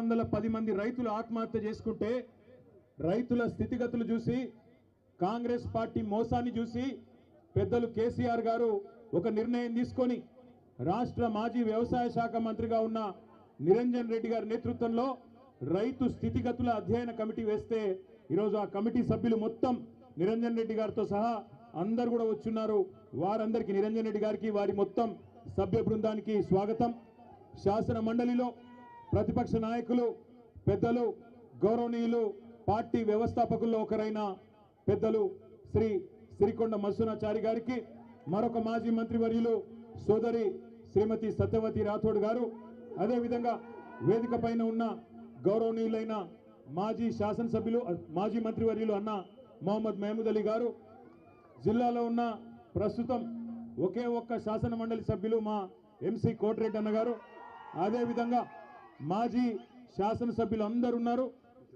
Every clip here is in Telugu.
610 మంది రైతులు ఆత్మహత్య చేసుకుంటే రైతుల స్థితిగతులు చూసి కాంగ్రెస్ పార్టీ మోసాన్ని చూసి పెద్దలు కేసీఆర్ గారు ఒక నిర్ణయం తీసుకొని రాష్ట్ర మాజీ వ్యవసాయ శాఖ మంత్రిగా ఉన్న నిరంజన్ రెడ్డి గారి నేతృత్వంలో రైతు స్థితిగతుల అధ్యయన కమిటీ వేస్తే ఈరోజు ఆ కమిటీ సభ్యులు మొత్తం నిరంజన్ రెడ్డి గారితో సహా అందరు కూడా వచ్చున్నారు. వారందరికీ నిరంజన్ రెడ్డి గారికి వారి మొత్తం సభ్య బృందానికి స్వాగతం. శాసన మండలిలో ప్రతిపక్ష నాయకులు పెద్దలు గౌరవనీయులు పార్టీ వ్యవస్థాపకుల్లో ఒకరైన పెద్దలు శ్రీ సిరికొండ మల్సునాచారి గారికి, మరొక మాజీ మంత్రివర్యులు సోదరి శ్రీమతి సత్యవతి రాథోడ్ గారు, అదేవిధంగా వేదిక పైన ఉన్న గౌరవనీయులైన మాజీ శాసనసభ్యులు మాజీ మంత్రివర్యులు అన్న మొహమ్మద్ మహమూద్ అలీ గారు, జిల్లాలో ఉన్న ప్రస్తుతం ఒకే ఒక్క శాసన మండలి సభ్యులు మా ఎంసీ కోటిరెడ్డి అన్న గారు, అదేవిధంగా మాజీ శాసనసభ్యులు అందరు ఉన్నారు.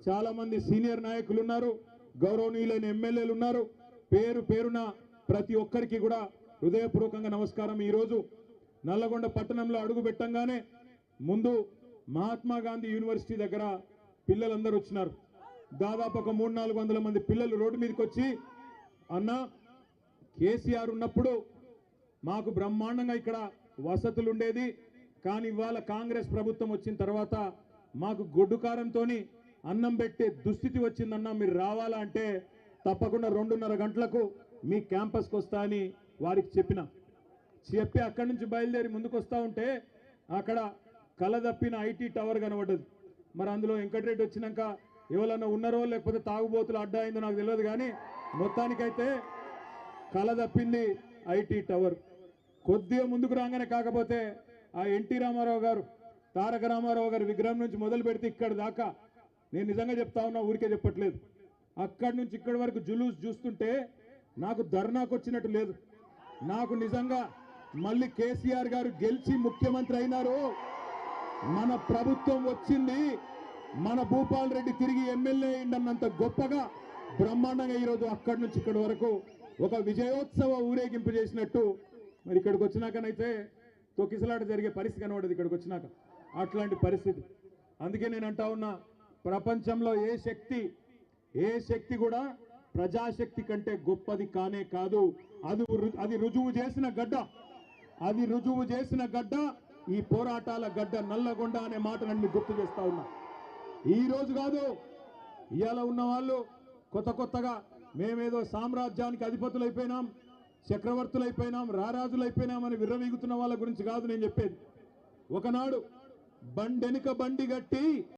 చాలా మంది సీనియర్ నాయకులు ఉన్నారు, గౌరవనీయులైన ఎమ్మెల్యేలు ఉన్నారు. పేరు పేరున ప్రతి ఒక్కరికి కూడా హృదయపూర్వకంగా నమస్కారం. ఈరోజు నల్లగొండ పట్టణంలో అడుగు పెట్టంగానే ముందు మహాత్మా గాంధీ యూనివర్సిటీ దగ్గర పిల్లలందరూ వచ్చినారు. దాదాపు ఒక 300-400 మంది పిల్లలు రోడ్డు మీదకి వచ్చి, అన్న కేసీఆర్ ఉన్నప్పుడు మాకు బ్రహ్మాండంగా ఇక్కడ వసతులు ఉండేది, కానీ ఇవాళ కాంగ్రెస్ ప్రభుత్వం వచ్చిన తర్వాత మాకు గొడ్డుకారంతో అన్నం పెట్టే దుస్థితి వచ్చిందన్న, మీరు రావాలా అంటే తప్పకుండా 2:30 గంటలకు మీ క్యాంపస్కి వస్తా అని వారికి చెప్పి అక్కడి నుంచి బయలుదేరి ముందుకు వస్తూ ఉంటే అక్కడ కలదప్పిన ఐటీ టవర్ కనబడ్డది. మరి అందులో వెంకటరెడ్డి వచ్చినాక ఎవరన్నా ఉన్నారో లేకపోతే తాగుబోతులు అడ్డా అయిందో నాకు తెలియదు, కానీ మొత్తానికైతే కలదప్పింది ఐటీ టవర్. కొద్దిగా ముందుకు రాగానే కాకపోతే ఆ ఎన్టీ రామారావు గారు, తారక రామారావు గారి విగ్రహం నుంచి మొదలు పెడితే ఇక్కడ దాకా, నేను నిజంగా చెప్తా ఉన్నా, ఊరికే చెప్పట్లేదు, అక్కడి నుంచి ఇక్కడి వరకు జులూస్ చూస్తుంటే నాకు ధర్నాకు వచ్చినట్టు లేదు. నాకు నిజంగా మళ్ళీ కేసీఆర్ గారు గెలిచి ముఖ్యమంత్రి అయినారు, మన ప్రభుత్వం వచ్చింది, మన భూపాల్ రెడ్డి తిరిగి ఎమ్మెల్యే అయిందన్నంత గొప్పగా బ్రహ్మాండంగా ఈరోజు అక్కడి నుంచి ఇక్కడి వరకు ఒక విజయోత్సవ ఊరేగింపు చేసినట్టు మరి ఇక్కడికి వచ్చినాకనైతే తొక్కిసలాట జరిగే పరిస్థితి కనబడదు. ఇక్కడికి వచ్చినాక అట్లాంటి పరిస్థితి. అందుకే నేను అంటా ఉన్నా, ప్రపంచంలో ఏ శక్తి కూడా ప్రజాశక్తి కంటే గొప్పది కానే కాదు. అది రుజువు చేసిన గడ్డ ఈ పోరాటాల గడ్డ నల్లగొండ అనే మాట నన్ను గుర్తు చేస్తా ఉన్నా. ఈ రోజు కాదు, ఇవాళ ఉన్న వాళ్ళు కొత్తగా మేమేదో సామ్రాజ్యానికి అధిపతులైపోయినాం, చక్రవర్తులైపోయినాం, రారాజులైపోయినామని విర్రవీగుతున్న వాళ్ళ గురించి కాదు నేను చెప్పేది. ఒకనాడు బండెనుక బండి గట్టి